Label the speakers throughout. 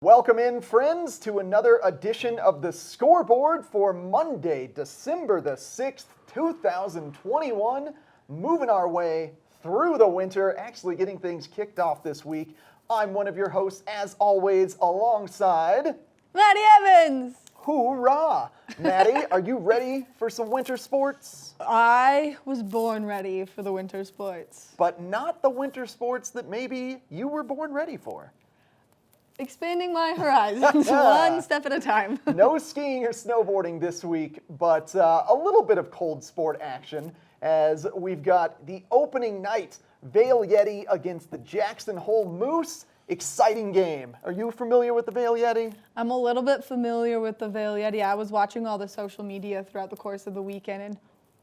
Speaker 1: Welcome in, friends, to another edition of the Scoreboard for Monday, December the 6th, 2021. Moving our way through the winter, actually getting things kicked off this week. I'm one of your hosts, as always, alongside
Speaker 2: Maddie Evans.
Speaker 1: Hoorah! Maddie, are you ready for some winter sports?
Speaker 2: I was born ready for the winter sports.
Speaker 1: But not the winter sports that maybe you were born ready for.
Speaker 2: Expanding my horizons one step at a time.
Speaker 1: No skiing or snowboarding this week, but a little bit of cold sport action as we've got the opening night, Vail Yeti against the Jackson Hole Moose. Exciting game. Are you familiar with the Vail Yeti?
Speaker 2: I'm a little bit familiar with the Vail Yeti. I was watching all the social media throughout the course of the weekend, and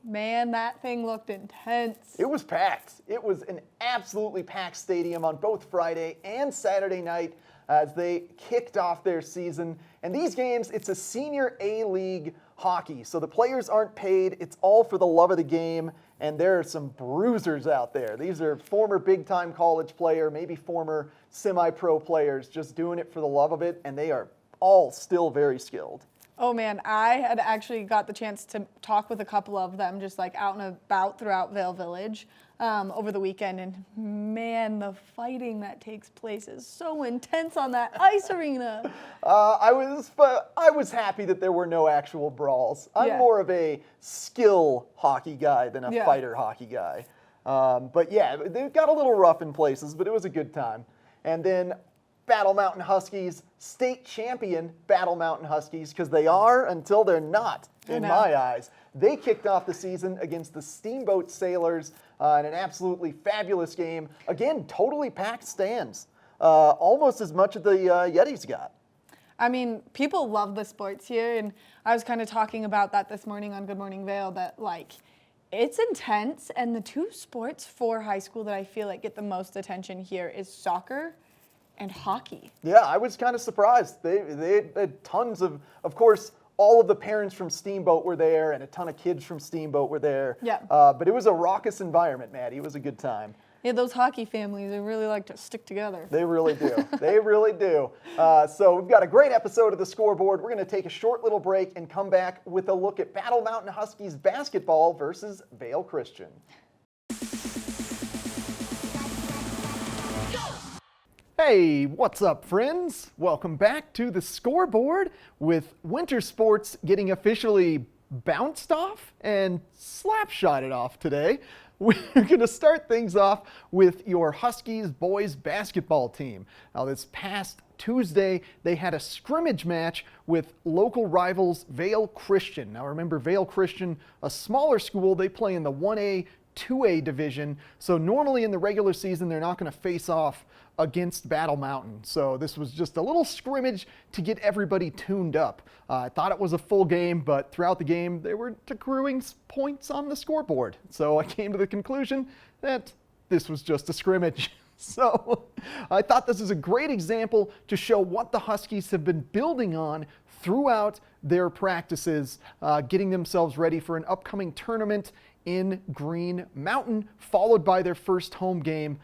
Speaker 2: man, that thing looked intense.
Speaker 1: It was packed. It was an absolutely packed stadium on both Friday and Saturday night as they kicked off their season. And these games, it's a senior A-League hockey, so the players aren't paid. It's all for the love of the game, and there are some bruisers out there. These are former big-time college player, maybe former semi-pro players just doing it for the love of it, and they are all still very skilled.
Speaker 2: Oh man, I had actually got the chance to talk with a couple of them just like out and about throughout Vail Village over the weekend, and man, the fighting that takes place is so intense on that ice arena.
Speaker 1: I was happy that there were no actual brawls. I'm more of a skill hockey guy than a fighter hockey guy. But yeah, they got a little rough in places, but it was a good time. And then Battle Mountain Huskies, state champion Battle Mountain Huskies, because they are until they're not, in my eyes. They kicked off the season against the Steamboat Sailors in an absolutely fabulous game. Again, totally packed stands, almost as much as the Yetis got.
Speaker 2: I mean, people love the sports here, and I was kind of talking about that this morning on Good Morning Vail, that like, it's intense, and the two sports for high school that I feel like get the most attention here is soccer and hockey.
Speaker 1: Yeah, I was kind of surprised. They had tons of course, all of the parents from Steamboat were there, and a ton of kids from Steamboat were there.
Speaker 2: Yeah.
Speaker 1: But it was a raucous environment, Maddie. It was a good time.
Speaker 2: Yeah, those hockey families, they really like to stick together.
Speaker 1: They really do. They really do. So we've got a great episode of the Scoreboard. We're going to take a short little break and come back with a look at Battle Mountain Huskies basketball versus Vail Christian. Hey, what's up, friends? Welcome back to the Scoreboard with winter sports getting officially bounced off and slap-shotted off today. We're going to start things off with your Huskies boys basketball team. Now, this past Tuesday, they had a scrimmage match with local rivals Vail Christian. Now, remember, Vail Christian, a smaller school, they play in the 1A, 2A division. So normally in the regular season, they're not going to face off against Battle Mountain. So this was just a little scrimmage to get everybody tuned up. I thought it was a full game, but throughout the game, they were accruing points on the scoreboard. So I came to the conclusion that this was just a scrimmage. So I thought this is a great example to show what the Huskies have been building on throughout their practices, getting themselves ready for an upcoming tournament in Green Mountain, followed by their first home game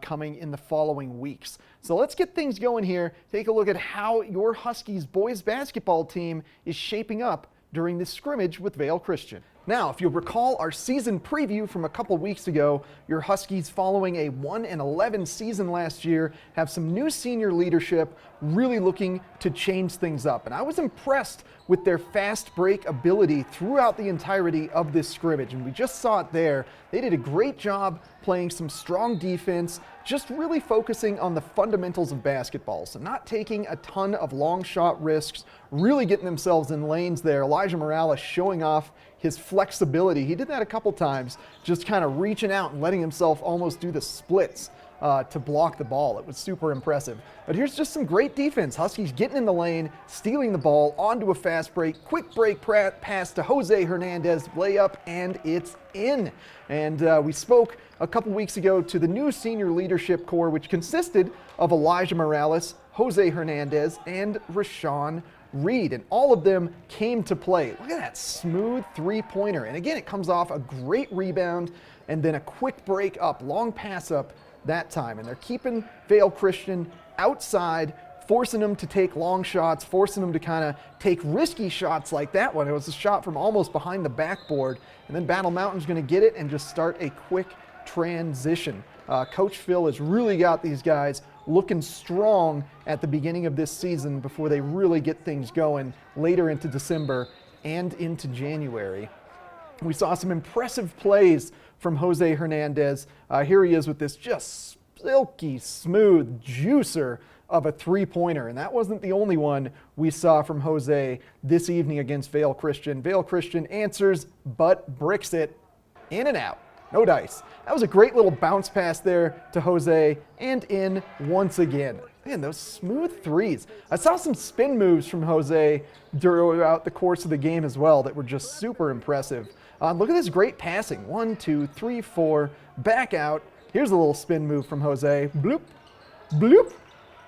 Speaker 1: coming in the following weeks. So let's get things going here. Take a look at how your Huskies boys basketball team is shaping up during this scrimmage with Vail Christian. Now, if you'll recall our season preview from a couple weeks ago, your Huskies, following a 1-11 season last year, have some new senior leadership, really looking to change things up. And I was impressed with their fast break ability throughout the entirety of this scrimmage. And we just saw it there. They did a great job playing some strong defense, just really focusing on the fundamentals of basketball. So not taking a ton of long shot risks, really getting themselves in lanes there. Elijah Morales showing off his flexibility. He did that a couple times, just kind of reaching out and letting himself almost do the splits to block the ball. It was super impressive. But here's just some great defense. Huskies getting in the lane, stealing the ball, onto a fast break, quick break pass to Jose Hernandez, layup, and it's in. And we spoke a couple weeks ago to the new senior leadership core, which consisted of Elijah Morales, Jose Hernandez, and Rashawn Reed, and all of them came to play. Look at that smooth three-pointer. And again, it comes off a great rebound and then a quick break up, long pass up that time. And they're keeping Vail Christian outside forcing them to take long shots, forcing them to kind of take risky shots like that one. It was a shot from almost behind the backboard, and then Battle Mountain's going to get it and just start a quick transition. Coach Phil has really got these guys looking strong at the beginning of this season before they really get things going later into December and into January. We saw some impressive plays from Jose Hernandez. Here he is with this just silky smooth juicer of a three-pointer, and that wasn't the only one we saw from Jose this evening against Vail Christian. Vail Christian answers but bricks it in and out. No dice. That was a great little bounce pass there to Jose and in once again. Man, those smooth threes. I saw some spin moves from Jose throughout the course of the game as well that were just super impressive. Look at this great passing. 1, 2, 3, 4, back out. Here's a little spin move from Jose. Bloop, bloop.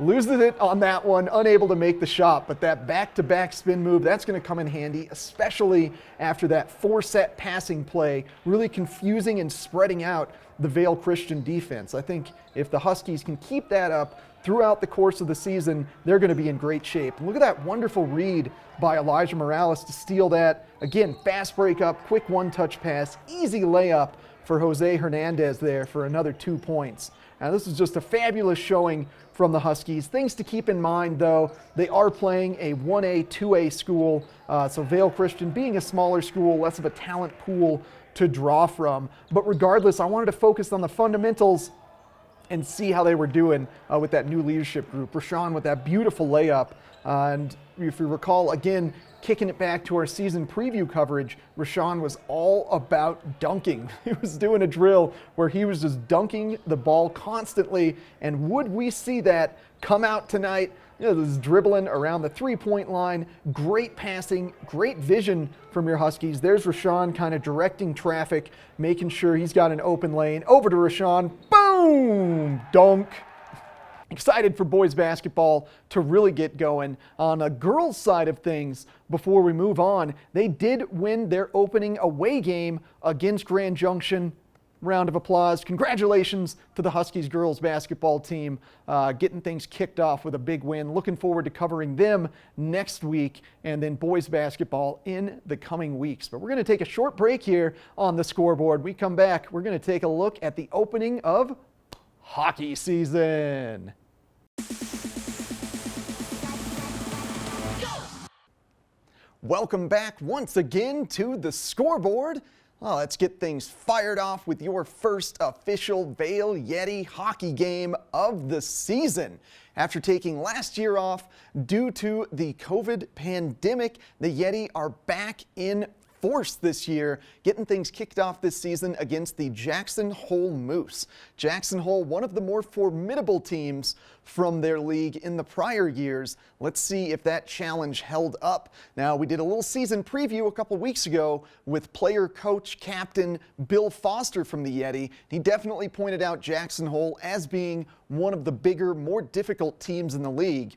Speaker 1: Loses it on that one, unable to make the shot, but that back-to-back spin move, that's going to come in handy, especially after that 4-set passing play, really confusing and spreading out the Vail Christian defense. I think if the Huskies can keep that up throughout the course of the season, they're going to be in great shape. And look at that wonderful read by Elijah Morales to steal that. Again, fast break up, quick one-touch pass, easy layup for Jose Hernandez there for another 2 points. Now, this is just a fabulous showing from the Huskies. Things to keep in mind, though, they are playing a 1A, 2A school, so Vail Christian being a smaller school, less of a talent pool to draw from. But regardless, I wanted to focus on the fundamentals and see how they were doing with that new leadership group. Rashawn with that beautiful layup. And if you recall, again, kicking it back to our season preview coverage, Rashawn was all about dunking. He was doing a drill where he was just dunking the ball constantly. And would we see that come out tonight? You know, this dribbling around the three-point line, great passing, great vision from your Huskies. There's Rashawn kind of directing traffic, making sure he's got an open lane. Over to Rashawn, boom, dunk. Excited for boys basketball to really get going. On the girls' side of things, before we move on, they did win their opening away game against Grand Junction. Round of applause. Congratulations to the Huskies girls basketball team getting things kicked off with a big win. Looking forward to covering them next week and then boys basketball in the coming weeks. But we're going to take a short break here on the scoreboard. We come back, we're going to take a look at the opening of hockey season. Welcome back once again to the scoreboard. Well, let's get things fired off with your first official Vail Yeti hockey game of the season. After taking last year off due to the COVID pandemic, the Yeti are back in force this year, getting things kicked off this season against the Jackson Hole Moose. Jackson Hole, one of the more formidable teams from their league in the prior years. Let's see if that challenge held up. Now, we did a little season preview a couple weeks ago with player, coach, captain Bill Foster from the Yeti. He definitely pointed out Jackson Hole as being one of the bigger, more difficult teams in the league.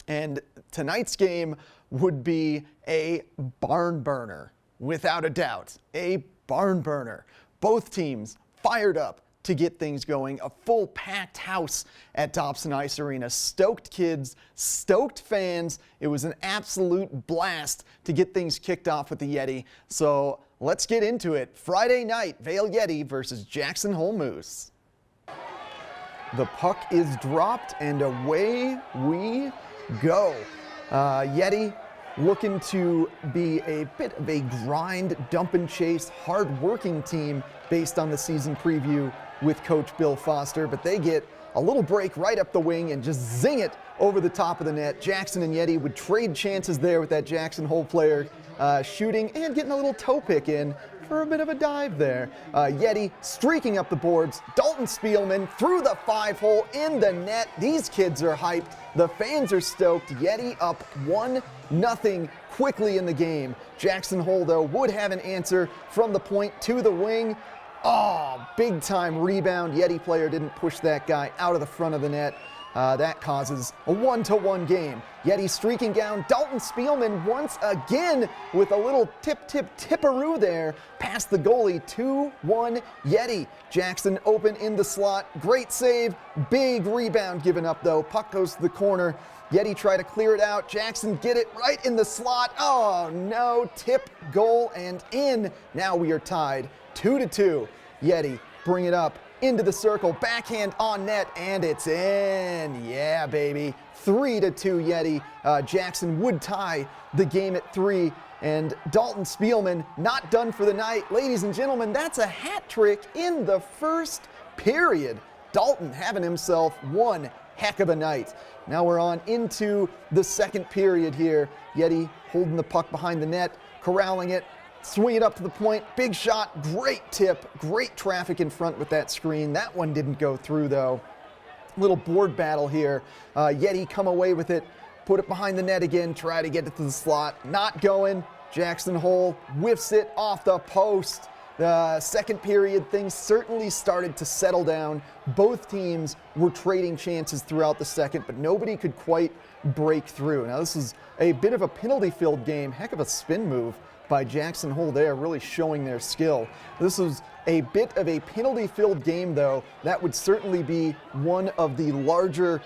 Speaker 1: And tonight's game would be a barn burner. Without a doubt, a barn burner. Both teams fired up to get things going. A full packed house at Dobson Ice Arena. Stoked kids, stoked fans. It was an absolute blast to get things kicked off with the Yeti. So let's get into it. Friday night, Vail Yeti versus Jackson Hole Moose. The puck is dropped and away we go. Yeti looking to be a bit of a grind, dump and chase, hard-working team based on the season preview with Coach Bill Foster, but they get a little break right up the wing and just zing it over the top of the net. Jackson and Yeti would trade chances there with that Jackson Hole player shooting and getting a little toe pick in for a bit of a dive there. Yeti streaking up the boards. Dalton Spielman through the 5-hole in the net. These kids are hyped. The fans are stoked. Yeti up 1-0 quickly in the game. Jackson Hole, though, would have an answer from the point to the wing. Oh, big time rebound. Yeti player didn't push that guy out of the front of the net. That causes a 1-1 game. Yeti streaking down. Dalton Spielman once again with a little tipperoo there past the goalie. 2-1 Yeti. Jackson open in the slot. Great save. Big rebound given up though. Puck goes to the corner. Yeti try to clear it out. Jackson get it right in the slot. Oh no, tip, goal, and in. Now we are tied 2-2. Yeti bring it up into the circle, backhand on net, and it's in. Yeah, baby. 3-2 Yeti. Jackson would tie the game at 3. And Dalton Spielman not done for the night. Ladies and gentlemen, that's a hat trick in the first period. Dalton having himself one heck of a night. Now we're on into the second period here. Yeti holding the puck behind the net, corralling it, swing it up to the point, big shot, great tip, great traffic in front with that screen. That one didn't go through though. Little board battle here. Yeti come away with it, put it behind the net again, try to get it to the slot, not going. Jackson Hole whiffs it off the post. The second period, things certainly started to settle down. Both teams were trading chances throughout the second, but nobody could quite break through. Now this is a bit of a penalty-filled game. Heck of a spin move by Jackson Hole there, really showing their skill. This was a bit of a penalty-filled game though. That would certainly be one of the larger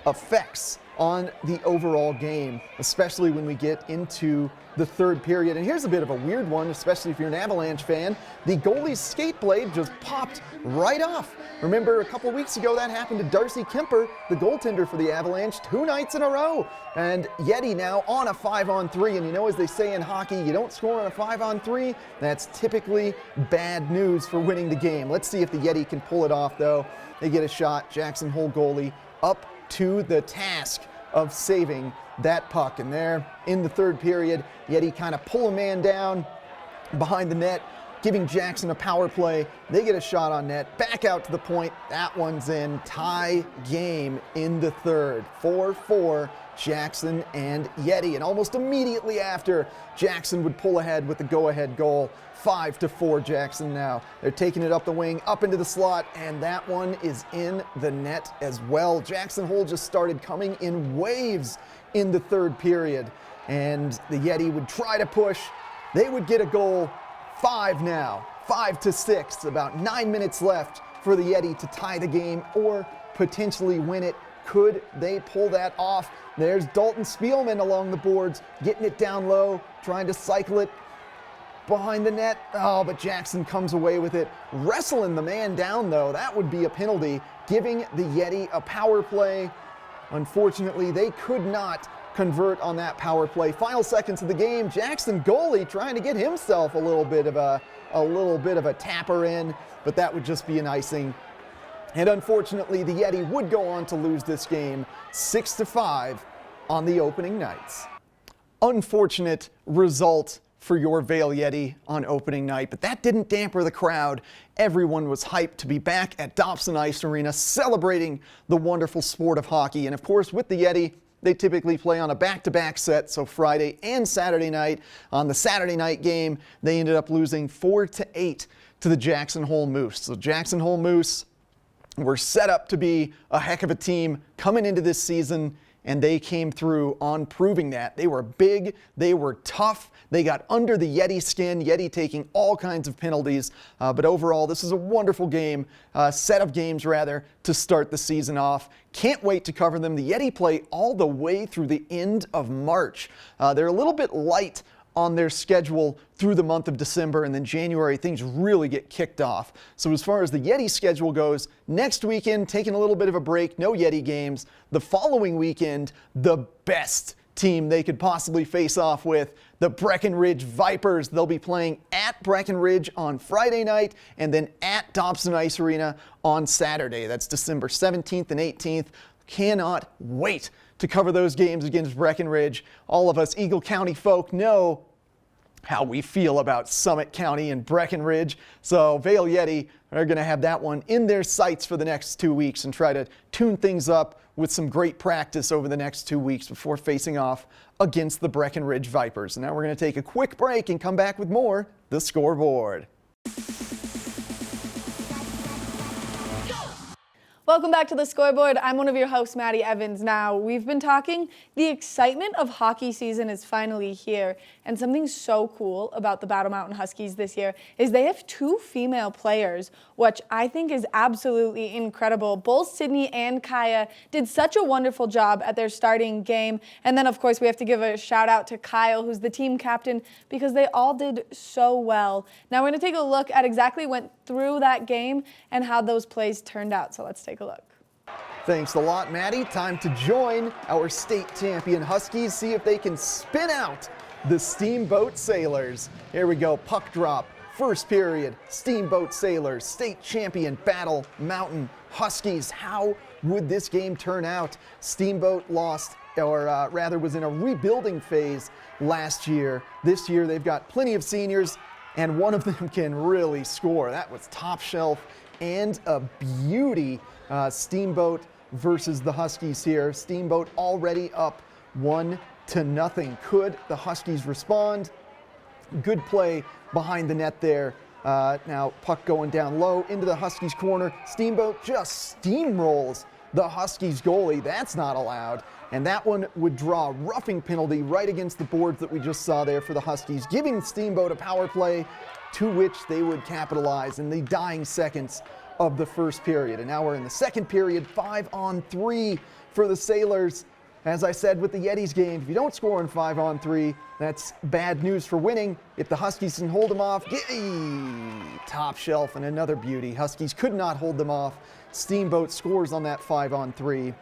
Speaker 1: effects on the overall game, especially when we get into the third period. And here's a bit of a weird one, especially if you're an Avalanche fan. The goalie's skate blade just popped right off. Remember a couple weeks ago that happened to Darcy Kemper, the goaltender for the Avalanche, 2 nights in a row. And Yeti now on a 5-on-3. And you know, as they say in hockey, you don't score on a 5-on-3. That's typically bad news for winning the game. Let's see if the Yeti can pull it off though. They get a shot. Jackson Hole goalie up to the task of saving that puck. And there in the third period, Yeti kind of pull a man down behind the net, giving Jackson a power play. They get a shot on net, back out to the point. That one's in. Tie game in the third. 4-4, Jackson and Yeti. And almost immediately after, Jackson would pull ahead with the go-ahead goal. 5-4 Jackson now. They're taking it up the wing, up into the slot, and that one is in the net as well. Jackson Hole just started coming in waves in the third period, and the Yeti would try to push. They would get a goal. 5 now, 5-6, about 9 minutes left for the Yeti to tie the game or potentially win it. Could they pull that off? There's Dalton Spielman along the boards, getting it down low, trying to cycle it behind the net. Oh, but Jackson comes away with it. Wrestling the man down though, that would be a penalty, giving the Yeti a power play. Unfortunately, they could not convert on that power play. Final seconds of the game, Jackson goalie trying to get himself a little bit of a tapper in, but that would just be an icing. And unfortunately, the Yeti would go on to lose this game 6-5 on the opening nights. Unfortunate result for your Vail Yeti on opening night, but that didn't damper the crowd. Everyone was hyped to be back at Dobson Ice Arena celebrating the wonderful sport of hockey. And of course, with the Yeti, they typically play on a back-to-back set, so Friday and Saturday night. On the Saturday night game, they ended up losing 4-8 to the Jackson Hole Moose. So Jackson Hole Moose were set up to be a heck of a team coming into this season, and they came through on proving that. They were big, they were tough, they got under the Yeti skin, Yeti taking all kinds of penalties, but overall this is a wonderful game, set of games rather, to start the season off. Can't wait to cover them. The Yeti play all the way through the end of March. They're a little bit light on their schedule through the month of December, and then January things really get kicked off. So as far as the Yeti schedule goes, next weekend taking a little bit of a break, no Yeti games. The following weekend, the best team they could possibly face off with, the Breckenridge Vipers. They'll be playing at Breckenridge on Friday night and then at Dobson Ice Arena on Saturday. That's December 17th and 18th. Cannot wait to cover those games against Breckenridge. All of us Eagle County folk know how we feel about Summit County and Breckenridge. So Vail Yeti are going to have that one in their sights for the next 2 weeks and try to tune things up with some great practice over the next 2 weeks before facing off against the Breckenridge Vipers. And now we're going to take a quick break and come back with more The Scoreboard.
Speaker 2: Welcome back to the Scoreboard. I'm one of your hosts, Maddie Evans. Now, we've been talking, the excitement of hockey season is finally here. And something so cool about the Battle Mountain Huskies this year is they have 2 female players, which I think is absolutely incredible. Both Sydney and Kaya did such a wonderful job at their starting game. And then, of course, we have to give a shout out to Kyle, who's the team captain, because they all did so well. Now, we're going to take a look at exactly what went through that game and how those plays turned out. So let's take a look.
Speaker 1: Thanks a lot, Maddie. Time to join our state champion Huskies, see if they can spin out the Steamboat Sailors. Here we go, puck drop, first period, Steamboat Sailors, state champion Battle Mountain Huskies. How would this game turn out? Steamboat lost, or rather was in a rebuilding phase last year. This year they've got plenty of seniors, and one of them can really score. That was top shelf and a beauty. Steamboat versus the Huskies here. Steamboat already up 1-0. Could the Huskies respond? Good play behind the net there. Now puck going down low into the Huskies corner. Steamboat just steamrolls the Huskies goalie. That's not allowed. And that one would draw a roughing penalty right against the boards that we just saw there for the Huskies, giving Steamboat a power play to which they would capitalize in the dying seconds of the first period. And now we're in the second period, 5-on-3 for the Sailors. As I said with the Yetis game, if you don't score in 5-on-3, that's bad news for winning. If the Huskies can hold them off, top shelf and another beauty. Huskies could not hold them off. Steamboat scores on that 5-on-3.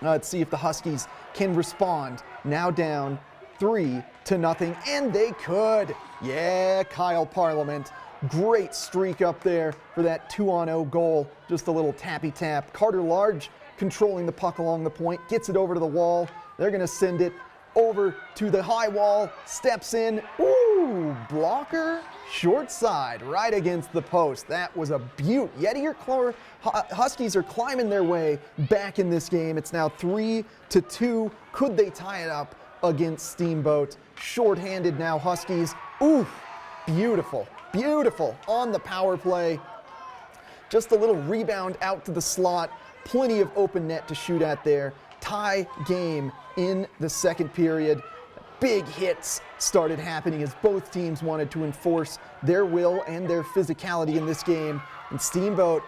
Speaker 1: Let's see if the Huskies can respond. Now down 3-0, and they could. Yeah, Kyle Parliament. Great streak up there for that 2-on-0 goal. Just a little tappy tap. Carter Large controlling the puck along the point, gets it over to the wall. They're going to send it over to the high wall, steps in. Ooh, blocker, short side, right against the post. That was a beaut. Yeti Huskies are climbing their way back in this game. It's now 3-2. Could they tie it up against Steamboat? Short-handed now, Huskies. Ooh, beautiful. Beautiful on the power play. Just a little rebound out to the slot. Plenty of open net to shoot at there. Tie game in the second period. Big hits started happening as both teams wanted to enforce their will and their physicality in this game. And Steamboat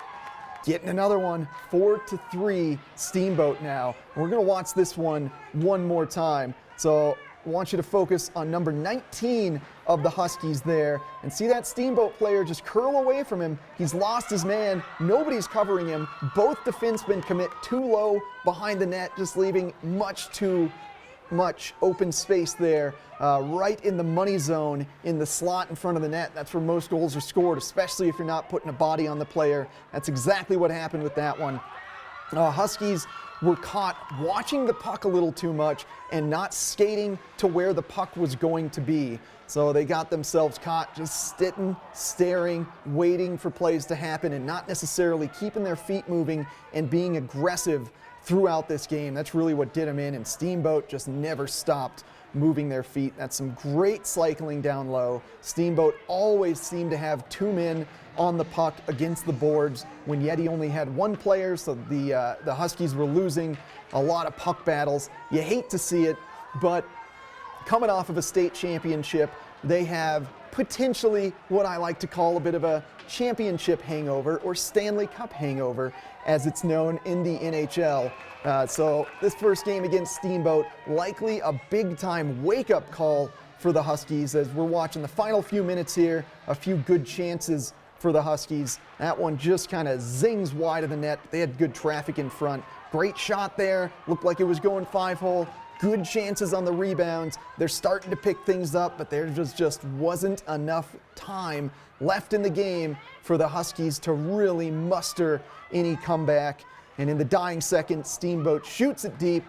Speaker 1: getting another one, 4-3 Steamboat now. And we're going to watch this one more time. So I want you to focus on number 19 of the Huskies there and see that Steamboat player just curl away from him. He's lost his man. Nobody's covering him. Both defensemen commit too low behind the net, just leaving much too much open space there, right in the money zone in the slot in front of the net. That's where most goals are scored, especially if you're not putting a body on the player. That's exactly what happened with that one. Huskies were caught watching the puck a little too much and not skating to where the puck was going to be. So they got themselves caught just sitting, staring, waiting for plays to happen and not necessarily keeping their feet moving and being aggressive throughout this game. That's really what did them in, and Steamboat just never stopped moving their feet. That's some great cycling down low. Steamboat always seemed to have 2 men on the puck against the boards when Yeti only had 1 player, so the Huskies were losing a lot of puck battles. You hate to see it, but coming off of a state championship, they have potentially what I like to call a bit of a championship hangover, or Stanley Cup hangover, as it's known in the NHL. So this first game against Steamboat, likely a big-time wake-up call for the Huskies as we're watching the final few minutes here. A few good chances for the Huskies. That one just kind of zings wide of the net. They had good traffic in front. Great shot there. Looked like it was going 5-hole. Good chances on the rebounds. They're starting to pick things up, but there just wasn't enough time left in the game for the Huskies to really muster any comeback. And in the dying seconds, Steamboat shoots it deep.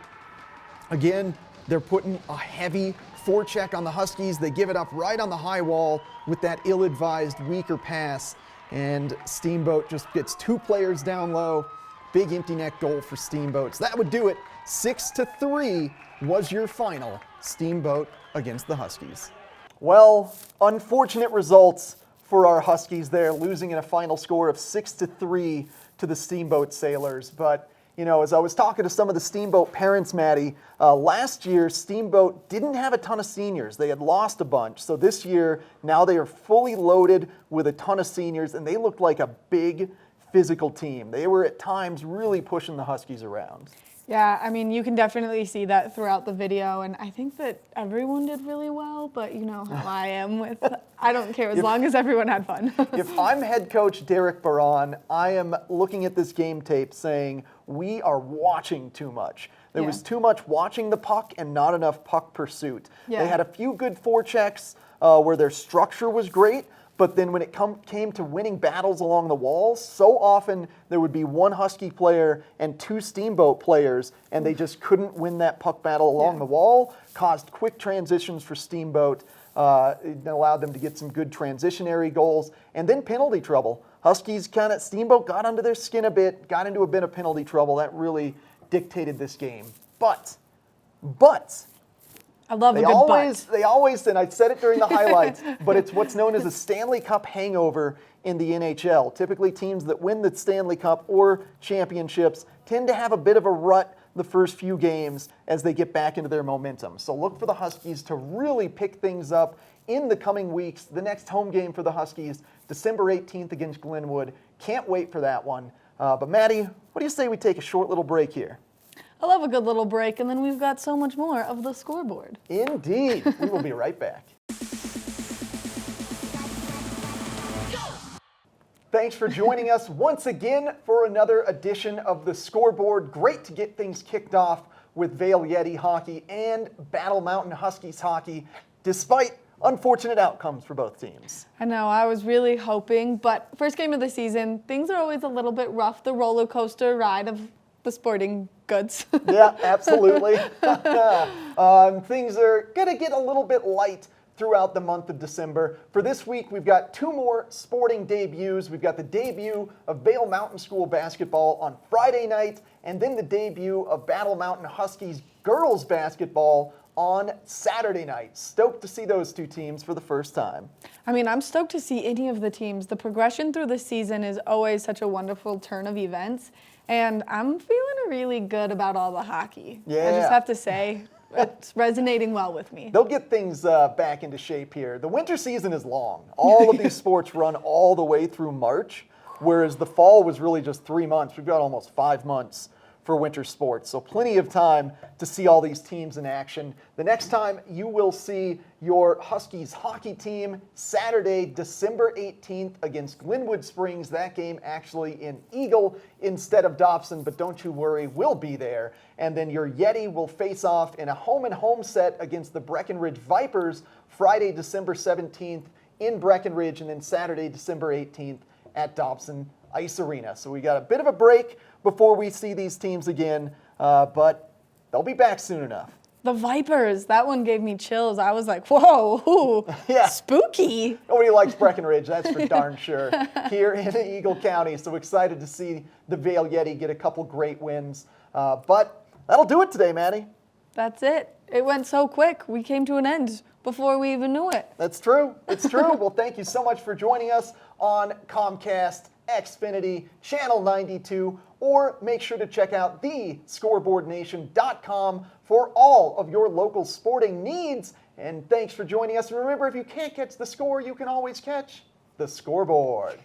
Speaker 1: Again, they're putting a heavy forecheck on the Huskies. They give it up right on the high wall with that ill-advised, weaker pass. And Steamboat just gets 2 players down low. Big empty net goal for Steamboat. So that would do it. 6-3 was your final. Steamboat against the Huskies. Well, unfortunate results for our Huskies there, losing in a final score of 6-3 to the Steamboat Sailors. But, you know, as I was talking to some of the Steamboat parents, Maddie, last year Steamboat didn't have a ton of seniors. They had lost a bunch. So this year, now they are fully loaded with a ton of seniors, and they looked like a big physical team. They were at times really pushing the Huskies around.
Speaker 2: Yeah, I mean, you can definitely see that throughout the video, and I think that everyone did really well, but you know how I am with, I don't care as long as everyone had fun.
Speaker 1: If I'm head coach Derek Baran, I am looking at this game tape saying, we are watching too much. There was too much watching the puck and not enough puck pursuit.
Speaker 2: Yeah.
Speaker 1: They had a few good forechecks where their structure was great, but then when it came to winning battles along the walls, so often there would be one Husky player and two Steamboat players, and they just couldn't win that puck battle along the wall, caused quick transitions for Steamboat, it allowed them to get some good transitionary goals, and then penalty trouble. Huskies Steamboat got under their skin a bit, got into a bit of penalty trouble. That really dictated this game. But,
Speaker 2: I love
Speaker 1: they
Speaker 2: a good
Speaker 1: always, and I said it during the highlights, but it's what's known as a Stanley Cup hangover in the NHL. Typically teams that win the Stanley Cup or championships tend to have a bit of a rut the first few games as they get back into their momentum. So look for the Huskies to really pick things up in the coming weeks. The next home game for the Huskies, December 18th against Glenwood. Can't wait for that one. But Maddie, what do you say we take a short little break here?
Speaker 2: I love a good little break, and then we've got so much more of the scoreboard.
Speaker 1: Indeed. We will be right back. Thanks for joining us once again for another edition of the Scoreboard. Great to get things kicked off with Vail Yeti hockey and Battle Mountain Huskies hockey, despite unfortunate outcomes for both teams.
Speaker 2: I know, I was really hoping, but first game of the season, things are always a little bit rough, the roller coaster ride of the sporting goods.
Speaker 1: Yeah, absolutely. Things are going to get a little bit light throughout the month of December. For this week, we've got two more sporting debuts. We've got the debut of Vail Mountain School basketball on Friday night, and then the debut of Battle Mountain Huskies girls basketball on Saturday night. Stoked to see those two teams for the first time.
Speaker 2: I mean, I'm stoked to see any of the teams. The progression through the season is always such a wonderful turn of events, and I'm feeling really good about all the hockey.
Speaker 1: Yeah.
Speaker 2: I just have to say, it's resonating well with me.
Speaker 1: They'll get things back into shape here. The winter season is long. All of these sports run all the way through March, whereas the fall was really just 3 months. We've got almost 5 months for winter sports. So plenty of time to see all these teams in action. The next time you will see your Huskies hockey team Saturday, December 18th against Glenwood Springs. That game actually in Eagle instead of Dobson, but don't you worry, we'll be there. And then your Yeti will face off in a home-and-home set against the Breckenridge Vipers Friday, December 17th in Breckenridge, and then Saturday, December 18th at Dobson Ice Arena. So we got a bit of a break before we see these teams again, but they'll be back soon enough.
Speaker 2: The Vipers, that one gave me chills. I was like, whoa, ooh,
Speaker 1: Yeah.
Speaker 2: spooky.
Speaker 1: Nobody likes Breckenridge, that's for darn sure, here in Eagle County. So excited to see the Vail Yeti get a couple great wins. But that'll do it today, Maddie.
Speaker 2: That's it. It went so quick. We came to an end before we even knew it.
Speaker 1: That's true. It's true. Well, thank you so much for joining us on Comcast, Xfinity, Channel 92, or make sure to check out thescoreboardnation.com for all of your local sporting needs. And thanks for joining us. And remember, if you can't catch the score, you can always catch the scoreboard.